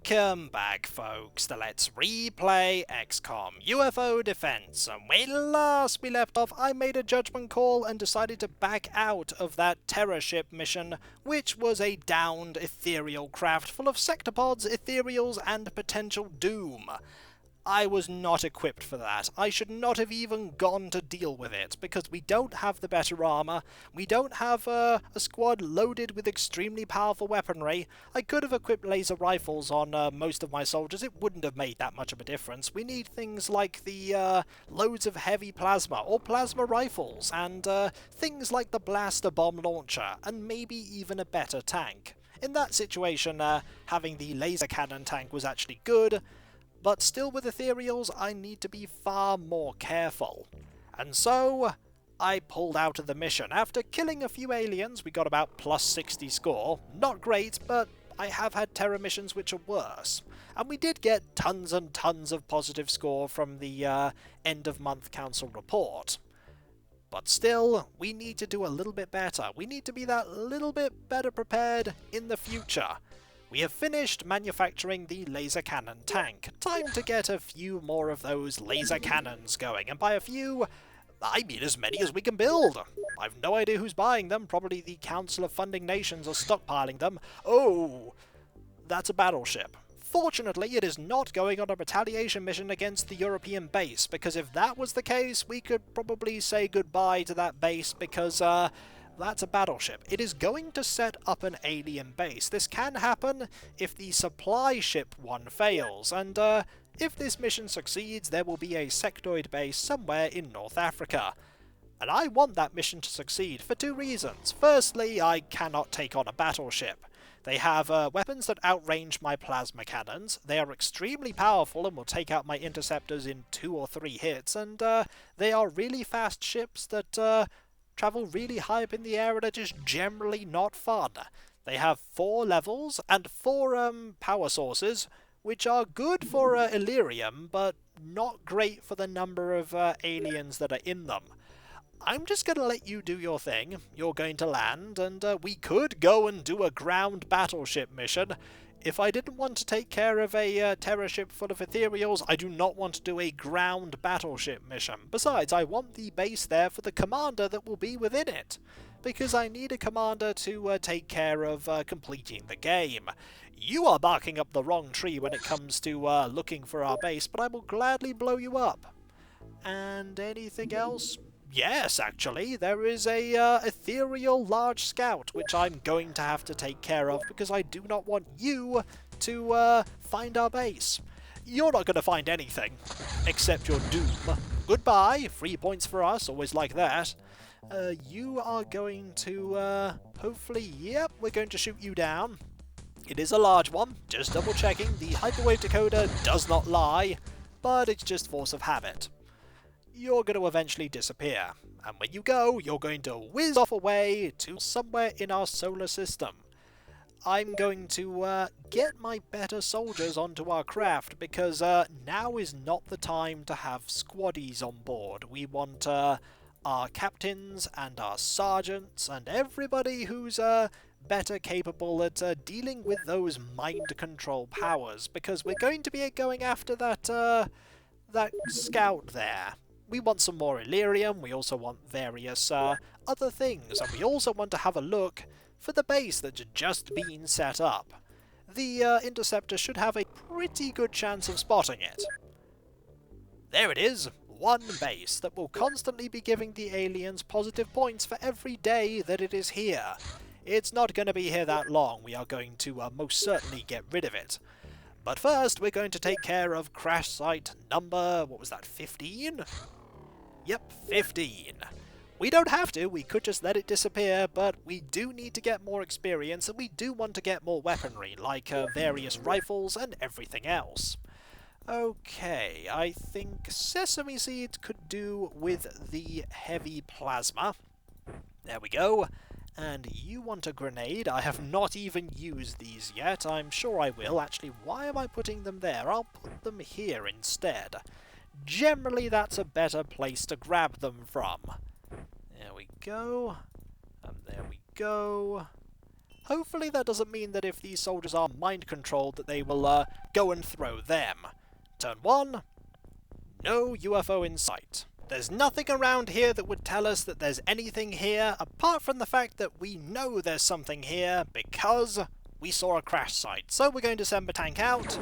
Welcome back, folks, to Let's Replay XCOM UFO Defense. And when last we left off, I made a judgment call and decided to back out of that terror ship mission, which was a downed ethereal craft full of sectopods, ethereals, and potential doom. I was not equipped for that. I should not have even gone to deal with it, because we don't have the better armour, we don't have a squad loaded with extremely powerful weaponry. I could have equipped laser rifles on most of my soldiers, it wouldn't have made that much of a difference. We need things like the loads of heavy plasma, or plasma rifles, and things like the blaster bomb launcher, and maybe even a better tank. In that situation, having the laser cannon tank was actually good, but still with ethereals I need to be far more careful. And so I pulled out of the mission. After killing a few aliens, we got about plus 60 score. Not great, but I have had terror missions which are worse. And we did get tons and tons of positive score from the end of month council report. But still, we need to do a little bit better. We need to be that little bit better prepared in the future. We have finished manufacturing the laser cannon tank. Time to get a few more of those laser cannons going, and by a few, I mean as many as we can build. I've no idea who's buying them, probably the Council of Funding Nations are stockpiling them. Oh, that's a battleship. Fortunately, it is not going on a retaliation mission against the European base, because if that was the case, we could probably say goodbye to that base, because, that's a battleship. It is going to set up an alien base. This can happen if the supply ship one fails, and if this mission succeeds, there will be a sectoid base somewhere in North Africa. And I want that mission to succeed for two reasons. Firstly, I cannot take on a battleship. They have weapons that outrange my plasma cannons, they are extremely powerful and will take out my interceptors in 2 or 3 hits, and they are really fast ships that travel really high up in the air and are just generally not fun. They have 4 levels and 4 power sources, which are good for Illyrium, but not great for the number of aliens that are in them. I'm just going to let you do your thing. You're going to land, and we could go and do a ground battleship mission. If I didn't want to take care of a terror ship full of ethereals, I do not want to do a ground battleship mission. Besides, I want the base there for the commander that will be within it, because I need a commander to take care of completing the game. You are barking up the wrong tree when it comes to looking for our base, but I will gladly blow you up. And anything else? Yes, actually, there is a ethereal large scout, which I'm going to have to take care of, because I do not want you to find our base. You're not going to find anything, except your doom. Goodbye, 3 points for us, always like that. You are going to, hopefully, yep, we're going to shoot you down. It is a large one, just double checking, the hyperwave decoder does not lie, but it's just force of habit. You're going to eventually disappear, and when you go, you're going to whiz off away to somewhere in our solar system. I'm going to get my better soldiers onto our craft, because now is not the time to have squaddies on board. We want our captains and our sergeants and everybody who's better capable at dealing with those mind control powers, because we're going to be going after that scout there. We want some more Illyrium, we also want various other things, and we also want to have a look for the base that's just been set up. The interceptor should have a pretty good chance of spotting it. There it is, one base that will constantly be giving the aliens positive points for every day that it is here. It's not going to be here that long, we are going to most certainly get rid of it. But first, we're going to take care of crash site number, what was that, 15? Yep, 15. We don't have to, we could just let it disappear, but we do need to get more experience, and we do want to get more weaponry, like various rifles and everything else. Okay, I think sesame seeds could do with the heavy plasma. There we go. And you want a grenade? I have not even used these yet. I'm sure I will. Actually, why am I putting them there? I'll put them here instead. Generally, that's a better place to grab them from. There we go. And there we go. Hopefully that doesn't mean that if these soldiers are mind-controlled that they will go and throw them. Turn 1. No UFO in sight. There's nothing around here that would tell us that there's anything here, apart from the fact that we know there's something here because we saw a crash site. So we're going to send the tank out.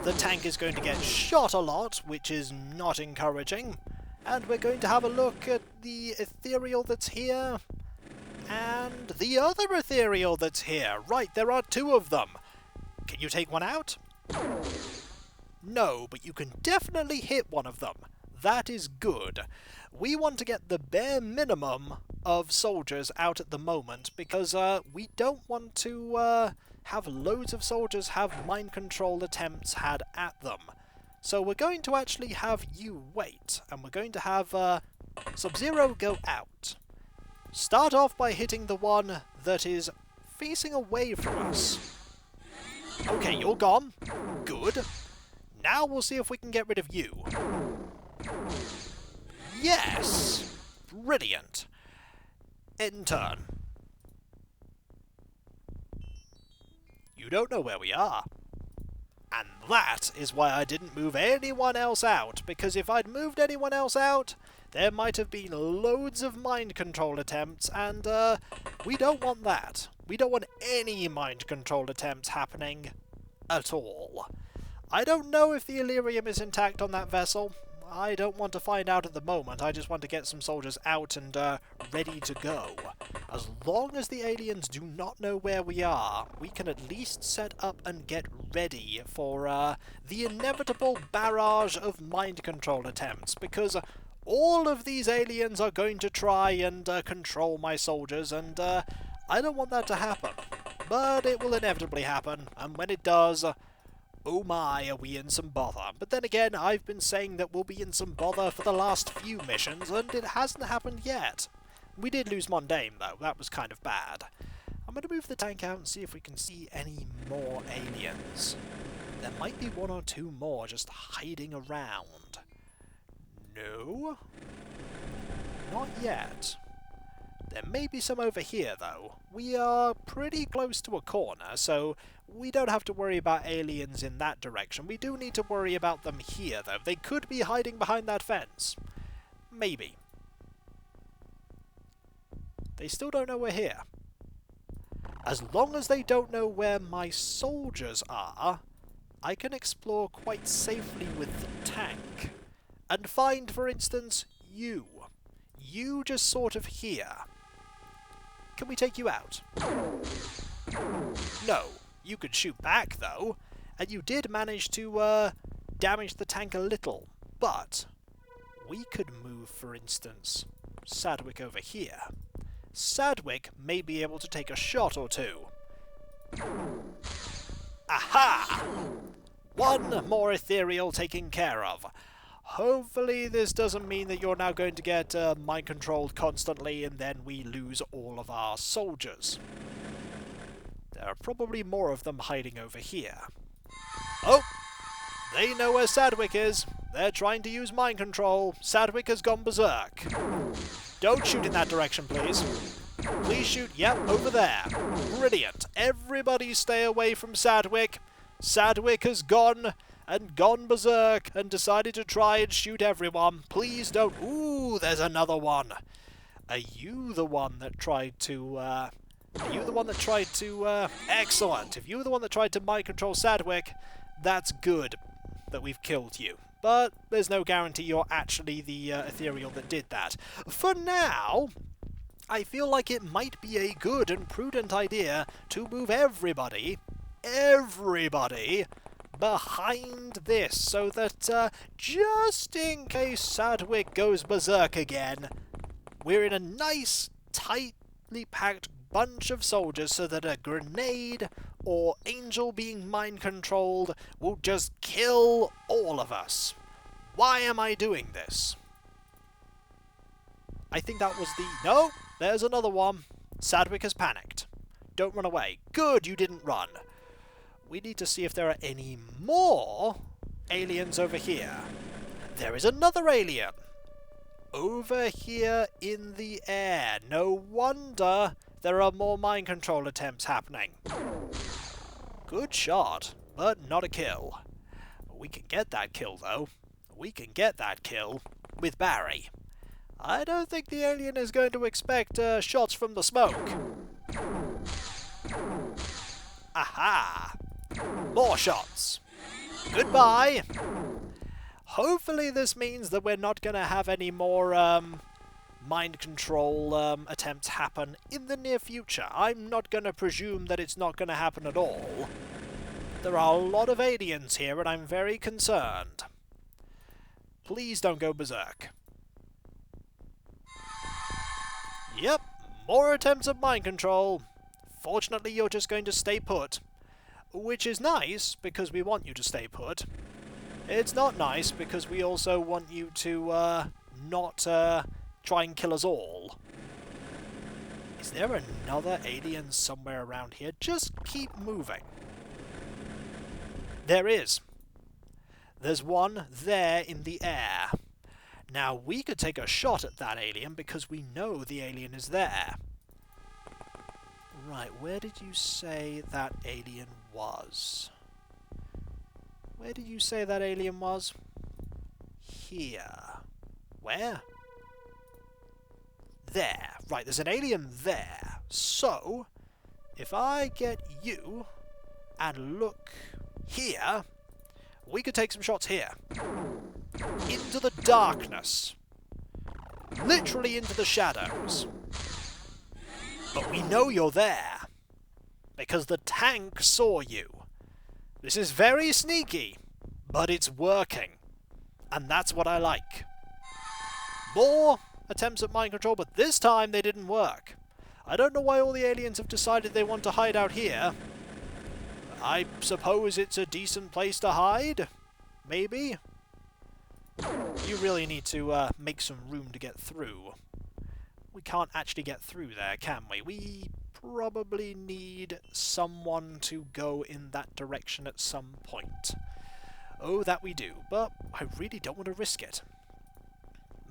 The tank is going to get shot a lot, which is not encouraging. And we're going to have a look at the ethereal that's here. And the other ethereal that's here. Right, there are 2 of them. Can you take one out? No, but you can definitely hit one of them. That is good. We want to get the bare minimum of soldiers out at the moment because we don't want to have loads of soldiers have mind control attempts had at them. So we're going to actually have you wait, and we're going to have Sub-Zero go out. Start off by hitting the one that is facing away from us. Okay, you're gone. Good. Now we'll see if we can get rid of you. Yes! Brilliant. In turn. You don't know where we are. And that is why I didn't move anyone else out, because if I'd moved anyone else out, there might have been loads of mind control attempts, and we don't want that. We don't want any mind control attempts happening at all. I don't know if the Illyrium is intact on that vessel. I don't want to find out at the moment. I just want to get some soldiers out and ready to go. As long as the aliens do not know where we are, we can at least set up and get ready for the inevitable barrage of mind control attempts, because all of these aliens are going to try and control my soldiers, and I don't want that to happen. But it will inevitably happen, and when it does, oh my, are we in some bother. But then again, I've been saying that we'll be in some bother for the last few missions, and it hasn't happened yet. We did lose Mundane, though. That was kind of bad. I'm going to move the tank out and see if we can see any more aliens. There might be 1 or 2 more just hiding around. No? Not yet. There may be some over here, though. We are pretty close to a corner, so we don't have to worry about aliens in that direction. We do need to worry about them here, though. They could be hiding behind that fence. Maybe. They still don't know we're here. As long as they don't know where my soldiers are, I can explore quite safely with the tank. And find, for instance, you. You just sort of here. Can we take you out? No. You could shoot back, though, and you did manage to damage the tank a little, but we could move, for instance, Sadwick over here. Sadwick may be able to take a shot or 2. Aha! 1 more ethereal taken care of. Hopefully this doesn't mean that you're now going to get mind-controlled constantly and then we lose all of our soldiers. There are probably more of them hiding over here. Oh! They know where Sadwick is. They're trying to use mind control. Sadwick has gone berserk. Don't shoot in that direction, please. Please shoot, yep, over there. Brilliant. Everybody stay away from Sadwick. Sadwick has gone berserk and decided to try and shoot everyone. Please don't. Ooh, there's another one. Are you the one that tried to, excellent. If you were the one that tried to mind control Sadwick, that's good that we've killed you. But there's no guarantee you're actually the ethereal that did that. For now, I feel like it might be a good and prudent idea to move everybody behind this, so that just in case Sadwick goes berserk again, we're in a nice, tightly packed bunch of soldiers, so that a grenade or Angel being mind-controlled will just kill all of us. Why am I doing this? I think that was the... No! There's another one. Sadwick has panicked. Don't run away. Good, you didn't run. We need to see if there are any more aliens over here. There is another alien. Over here in the air. No wonder there are more mind control attempts happening. Good shot, but not a kill. We can get that kill, though. We can get that kill with Barry. I don't think the alien is going to expect shots from the smoke. Aha! More shots. Goodbye. Hopefully this means that we're not going to have any more mind control attempts happen in the near future. I'm not going to presume that it's not going to happen at all. There are a lot of aliens here and I'm very concerned. Please don't go berserk. Yep, more attempts at mind control. Fortunately, you're just going to stay put. Which is nice, because we want you to stay put. It's not nice, because we also want you to, not, try and kill us all. Is there another alien somewhere around here? Just keep moving. There is. There's one there in the air. Now, we could take a shot at that alien because we know the alien is there. Right, where did you say that alien was? Where did you say that alien was? Here. Where? There. Right, there's an alien there. So, if I get you and look here, we could take some shots here. Into the darkness. Literally into the shadows. But we know you're there. Because the tank saw you. This is very sneaky, but it's working. And that's what I like. More attempts at mind control, but this time they didn't work. I don't know why all the aliens have decided they want to hide out here. I suppose it's a decent place to hide? Maybe? You really need to make some room to get through. We can't actually get through there, can we? We probably need someone to go in that direction at some point. Oh, that we do, but I really don't want to risk it.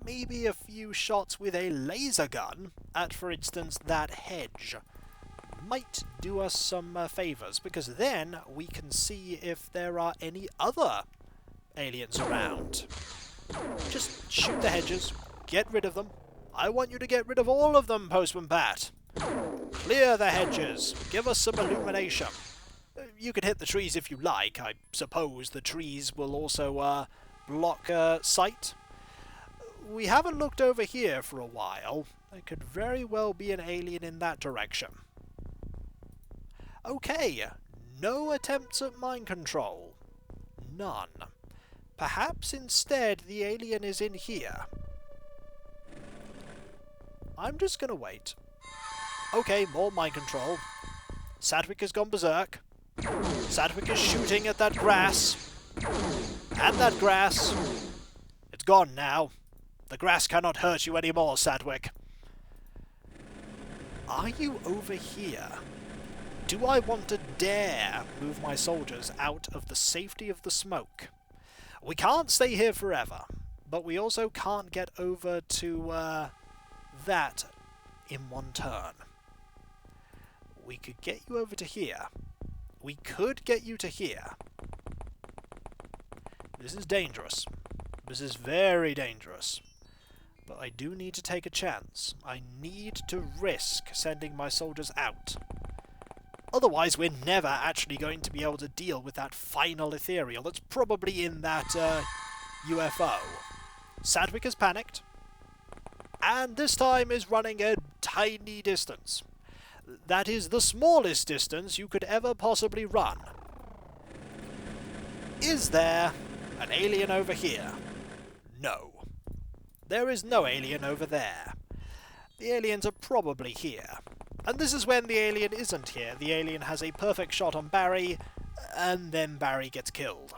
Maybe a few shots with a laser gun at, for instance, that hedge might do us some favours, because then we can see if there are any other aliens around. Just shoot the hedges, get rid of them. I want you to get rid of all of them, Postman Pat. Clear the hedges, give us some illumination. You can hit the trees if you like. I suppose the trees will also block sight. We haven't looked over here for a while. There could very well be an alien in that direction. Okay, no attempts at mind control. None. Perhaps instead the alien is in here. I'm just gonna wait. Okay, more mind control. Sadwick has gone berserk. Sadwick is shooting at that grass. And that grass. It's gone now. The grass cannot hurt you anymore, Sadwick. Are you over here? Do I want to dare move my soldiers out of the safety of the smoke? We can't stay here forever, but we also can't get over to that in one turn. We could get you over to here. We could get you to here. This is dangerous. This is very dangerous. But I do need to take a chance. I need to risk sending my soldiers out. Otherwise, we're never actually going to be able to deal with that final ethereal that's probably in that UFO. Sadwick has panicked. And this time is running a tiny distance. That is the smallest distance you could ever possibly run. Is there an alien over here? No. There is no alien over there. The aliens are probably here. And this is when the alien isn't here. The alien has a perfect shot on Barry, and then Barry gets killed.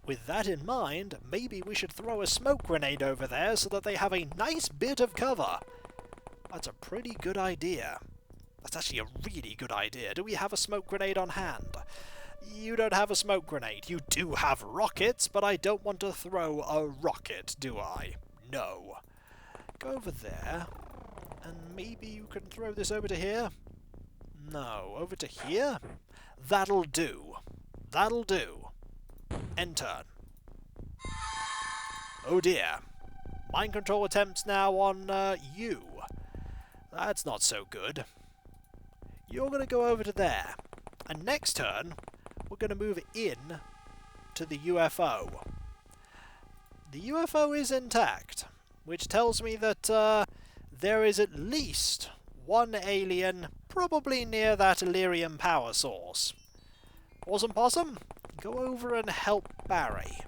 With that in mind, maybe we should throw a smoke grenade over there so that they have a nice bit of cover. That's a pretty good idea. That's actually a really good idea. Do we have a smoke grenade on hand? You don't have a smoke grenade. You do have rockets, but I don't want to throw a rocket, do I? No. Go over there And maybe you can throw this over to here? No, over to here? That'll do. That'll do. End turn. Oh dear. Mind control attempts now on you. That's not so good. You're going to go over to there. And next turn, we're going to move in to the UFO. The UFO is intact, which tells me that there is at least one alien probably near that Illyrium power source. Awesome Possum, go over and help Barry.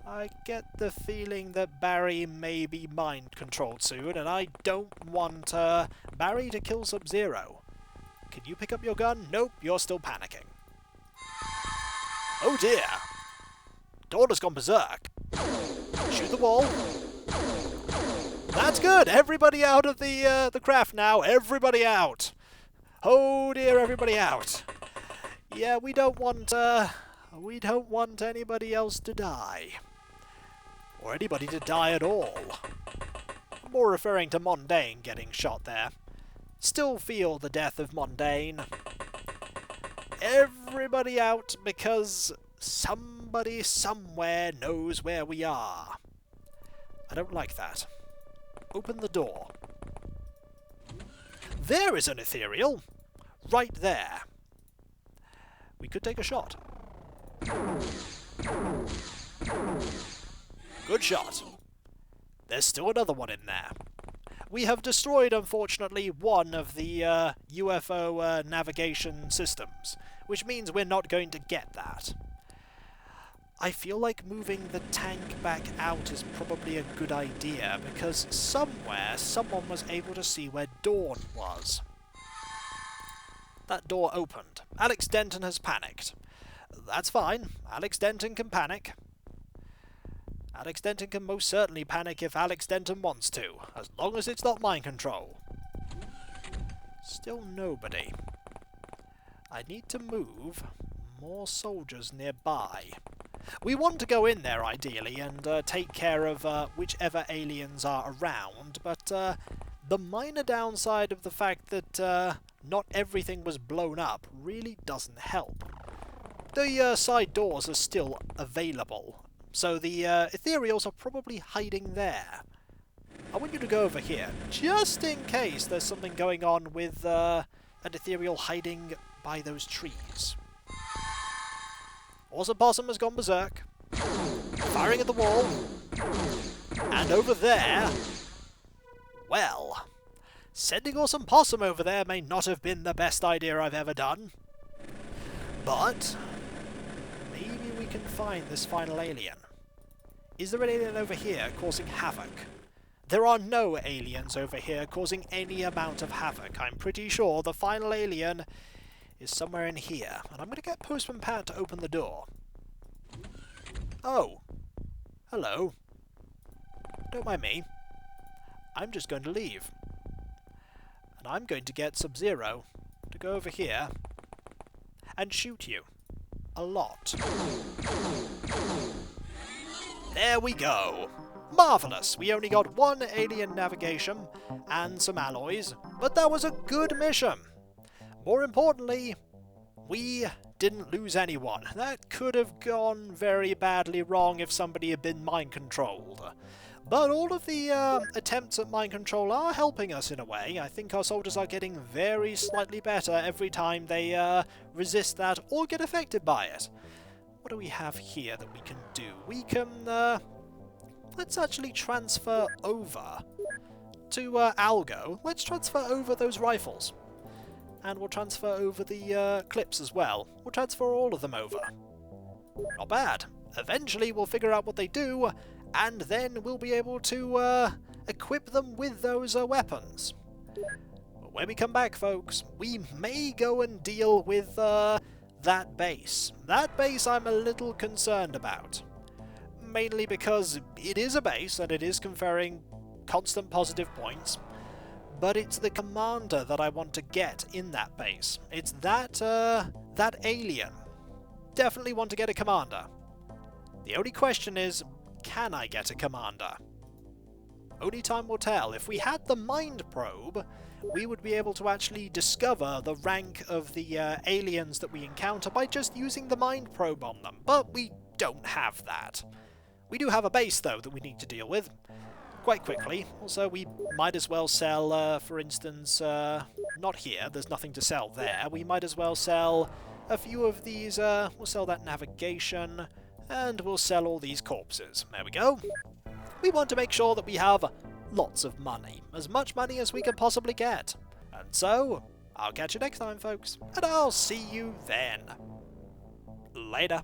I get the feeling that Barry may be mind-controlled soon, and I don't want Barry to kill Sub-Zero. Can you pick up your gun? Nope, you're still panicking. Oh dear! Dawn has gone berserk. Shoot the wall. That's good! Everybody out of the craft now! Everybody out! Oh dear, everybody out! Yeah, we don't want anybody else to die. Or anybody to die at all. I'm more referring to Mundane getting shot there. Still feel the death of Mundane. Everybody out because somebody somewhere knows where we are. I don't like that. Open the door. There is an ethereal! Right there. We could take a shot. Good shot. There's still another one in there. We have destroyed, unfortunately, one of the UFO navigation systems, which means we're not going to get that. I feel like moving the tank back out is probably a good idea, because somewhere someone was able to see where Dawn was. That door opened. Alex Denton has panicked. That's fine. Alex Denton can panic. Alex Denton can most certainly panic if Alex Denton wants to, as long as it's not mind control. Still nobody. I need to move more soldiers nearby. We want to go in there, ideally, and take care of whichever aliens are around, but the minor downside of the fact that not everything was blown up really doesn't help. The side doors are still available, so the ethereals are probably hiding there. I want you to go over here, just in case there's something going on with an ethereal hiding by those trees. Awesome Possum has gone berserk. Firing at the wall. And over there... Well, sending Awesome Possum over there may not have been the best idea I've ever done. But maybe we can find this final alien. Is there an alien over here causing havoc? There are no aliens over here causing any amount of havoc. I'm pretty sure the final alien is somewhere in here. And I'm going to get Postman Pat to open the door. Oh. Hello. Don't mind me. I'm just going to leave. And I'm going to get Sub-Zero to go over here and shoot you. A lot. There we go. Marvellous! We only got one alien navigation and some alloys, but that was a good mission. More importantly, we didn't lose anyone. That could have gone very badly wrong if somebody had been mind-controlled. But all of the attempts at mind control are helping us in a way. I think our soldiers are getting very slightly better every time they resist that or get affected by it. What do we have here that we can do? We can... let's actually transfer over to Algo. Let's transfer over those rifles. And we'll transfer over the clips as well. We'll transfer all of them over. Not bad. Eventually we'll figure out what they do, and then we'll be able to equip them with those weapons. But when we come back, folks, we may go and deal with that base. That base I'm a little concerned about. Mainly because it is a base, and it is conferring constant positive points. But it's the commander that I want to get in that base. It's that alien. Definitely want to get a commander. The only question is, can I get a commander? Only time will tell. If we had the mind probe, we would be able to actually discover the rank of the aliens that we encounter by just using the mind probe on them. But we don't have that. We do have a base, though, that we need to deal with quite quickly. Also, we might as well sell, for instance, not here, there's nothing to sell there. We might as well sell a few of these, we'll sell that navigation, and we'll sell all these corpses. There we go. We want to make sure that we have lots of money. As much money as we can possibly get. And so, I'll catch you next time, folks. And I'll see you then. Later.